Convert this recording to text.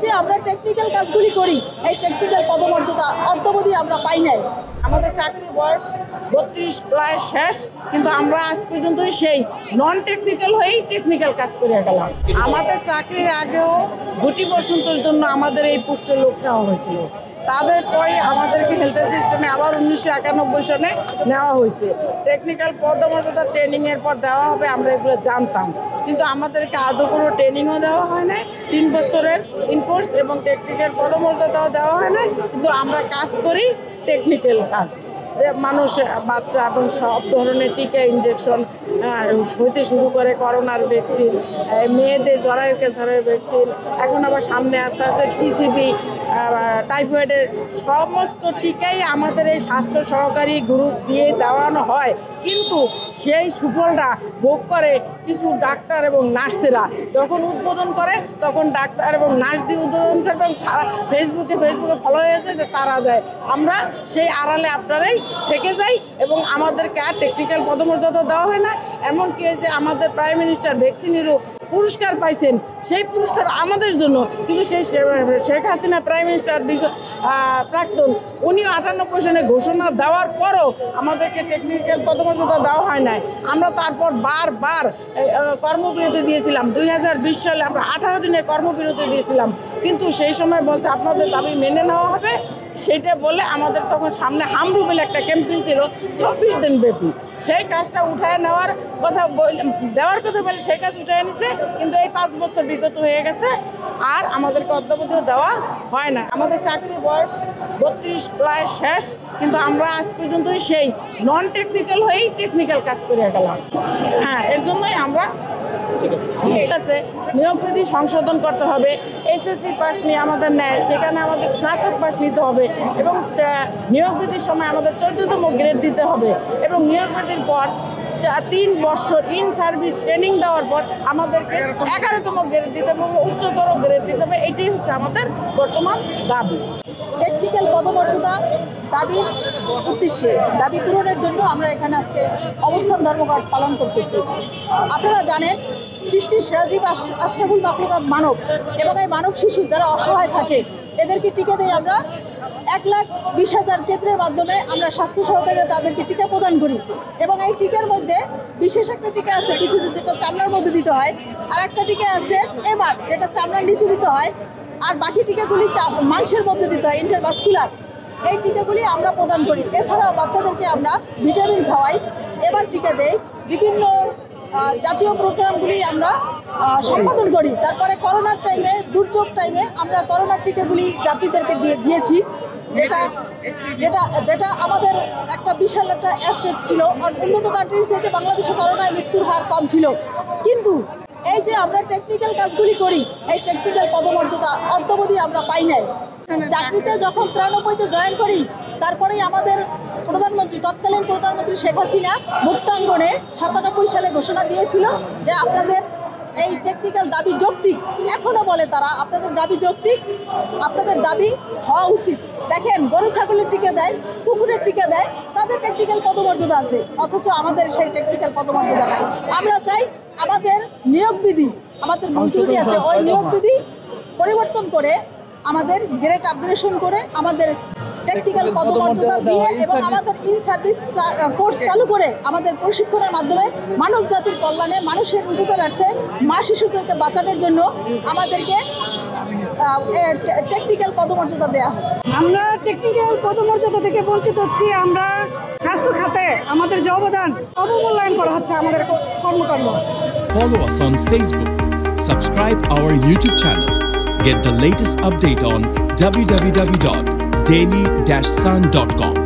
যে আমরা টেকনিক্যাল কাজগুলি করি, এই টেকনিক্যাল পদমর্যাদা অদ্যাবধি আমরা পাই নাই। আমাদের চাকরির বয়স 32 প্রায় শেষ, কিন্তু আমরা আজ পর্যন্ত সেই নন টেকনিক্যাল হয়েই টেকনিক্যাল কাজ করে গেলাম। আমাদের চাকরির আগেও গুটি বসন্তের জন্য আমাদের এই পোস্টে লোক নেওয়া হয়েছিল। তাদের পরে আমাদেরকে হেলথ সিস্টেমে আবার 1991 সনে নেওয়া হয়েছে। টেকনিক্যাল পদমর্যাদা ট্রেনিংয়ের পর দেওয়া হবে, আমরা এগুলো জানতাম, কিন্তু আমাদেরকে আদৌ কোনো ট্রেনিংও দেওয়া হয় না। 3 বছরের ইনকোর্স এবং টেকনিক্যাল পদমর্যাদাও দেওয়া হয় না, কিন্তু আমরা কাজ করি টেকনিক্যাল কাজ, যে মানুষ বাচ্চা এবং সব ধরনের টিকা ইঞ্জেকশন হইতে শুরু করে করোনার ভ্যাকসিন, মেয়েদের জরায়ু ক্যান্সারের ভ্যাকসিন, এখন আবার সামনে আসতে আছে টিসিবি, টাইফয়েডের সমস্ত টিকাই আমাদের এই স্বাস্থ্য সহকারী গ্রুপ দিয়ে দেওয়ানো হয়। কিন্তু সেই সুফলটা ভোগ করে কিছু ডাক্তার এবং নার্সেরা। যখন উদ্বোধন করে তখন ডাক্তার এবং নার্স দিয়ে উদ্বোধন করবে এবং সারা ফেসবুকে ফলো হয়েছে যে তারা দেয়। আমরা সেই আড়ালে আপনারাই থেকে যাই এবং আমাদেরকে আর টেকনিক্যাল পদমর্যাদা দেওয়া হয় না। এমনকি যে আমাদের প্রাইম মিনিস্টার ভ্যাকসিনেরও পুরস্কার পাইছেন, সেই পুরস্কার আমাদের জন্য, কিন্তু সেই শেখ হাসিনা প্রাইম মিনিস্টার প্রাক্তন, উনিও 98 সনে ঘোষণা দেওয়ার পরও আমাদেরকে টেকনিক্যাল পদমর্যাদা দেওয়া হয় নাই। আমরা তারপর বারবার কর্মবিরতি দিয়েছিলাম। 2020 সালে আমরা 18 দিনের কর্মবিরতি দিয়েছিলাম, কিন্তু সেই সময় বলছে আপনাদের দাবি মেনে নেওয়া হবে। সেটা বলে আমাদের তখন সামনে হামরু বলে একটা ক্যাম্পেইন ছিল 24 দিন ব্যাপী। সেই কাজটা উঠায় দেওয়ার কথা বলে সেই কাজ উঠায় নিছে, কিন্তু এই 5 বছর বিগত হয়ে গেছে, আর আমাদেরকে অদ্যাবধিও দেওয়া হয় না। আমাদের চাকরির বয়স 32 প্রায় শেষ, কিন্তু আমরা আজ পর্যন্ত সেই নন টেকনিক্যাল হয়েই টেকনিক্যাল কাজ করে গেলাম। হ্যাঁ, এর জন্যই আমরা ঠিক আছে নিয়োগ বিধি সংশোধন করতে হবে। এসএসসি পাস নিয়ে আমাদের নেয়, সেখানে আমাদের স্নাতক পাস নিতে হবে এবং নিয়োগ বিধির সময় আমাদের 14তম গ্রেড দিতে হবে এবং নিয়োগ বিধির পর 3 বছর ইন সার্ভিস ট্রেনিং দেওয়ার পর আমাদেরকে 11তম গ্রেড দিতে হবে, উচ্চতর গ্রেড দিতে হবে। এটাই হচ্ছে আমাদের বর্তমান দাবি। টেকনিক্যাল পদমর্যাদা দাবির উদ্দেশ্যে, দাবি পূরণের জন্য আমরা এখানে আজকে অবস্থান ধর্মঘট পালন করতেছি। আপনারা জানেন, সৃষ্টির সেরাজীব আশরাফুল মাখলুকাত মানব, এবং এই মানব শিশু যারা অসহায় থাকে এদেরকে টিকা দিয়ে আমরা 1,20,000 কেন্দ্রের মাধ্যমে আমরা স্বাস্থ্য সহকারীরা তাদেরকে টিকা প্রদান করি। এবং এই টিকার মধ্যে বিশেষ একটা টিকা আছে বিসিজি, যেটা চামড়ার মধ্যে দিতে হয়, আর একটা টিকা আছে এমআর, যেটা চামড়ার নিচে দিতে হয়, আর বাকি টিকাগুলি মাংসের মধ্যে দিতে হয়, ইন্টারভাস্কুলার। এই টিকাগুলি আমরা প্রদান করি। এছাড়াও বাচ্চাদেরকে আমরা ভিটামিন খাওয়াই, এবার টিকা দেই, বিভিন্ন জাতীয় প্রোগ্রামগুলি আমরা সম্পাদন করি। তারপরে করোনার টাইমে, দুর্যোগ টাইমে আমরা করোনার টিকাগুলি যাত্রীদেরকে দিয়েছি, যেটা আমাদের একটা বিশাল একটা অ্যাসেট ছিল। আর উন্নত কান্ট্রির সাথে বাংলাদেশে করোনায় মৃত্যুর হার কম ছিল। কিন্তু এই যে আমরা টেকনিক্যাল কাজগুলি করি, এই টেকনিক্যাল পদমর্যাদা অদ্যাবধি আমরা পাই নাই। চাকরিতে যখন 93-তে জয়েন করি, তারপরেই আমাদের তৎকালীন প্রধানমন্ত্রী শেখ হাসিনা মুক্তাঙ্গনে 97 সালে ঘোষণা দিয়েছিল যে আপনাদের এই টেকনিক্যাল দাবি যৌক্তিক। এখনও বলে তারা আপনাদের দাবি যৌক্তিক, আপনাদের দাবি হওয়া উচিত। দেখেন, গরু ছাগলের টিকা দেয়, কুকুরের টিকা দেয়, তাদের টেকনিক্যাল পদমর্যাদা আছে, অথচ আমাদের সেই টেকনিক্যাল পদমর্যাদা নাই। আমরা চাই আমাদের নিয়োগ বিধি, আমাদের মঞ্জুরি আছে, ওই নিয়োগ বিধি পরিবর্তন করে আমাদের গ্রেড আপগ্রেডেশন করে আমাদের টেকনিক্যাল পদমর্যাদা দিয়ে এবং আমাদের ইন সার্ভিস কোর্স চালু করে আমাদের প্রশিক্ষণের মাধ্যমে মানব জাতির কল্যাণে, মানুষের উপকারার্থে, মা শিশুদেরকে বাঁচানোর জন্য আমাদেরকে টেকনিক্যাল পদমর্যাদা দেওয়া হয়। আমরা টেকনিক্যাল পদমর্যাদা থেকে বঞ্চিত হচ্ছি। আমরা স্বাস্থ্য খাতে আমাদের যে অবদান অবমূল্যায়ন করা হচ্ছে আমাদের কর্মকাণ্ড। Follow us on Facebook. Subscribe our YouTube channel. Get the latest update on www.daily-sun.com.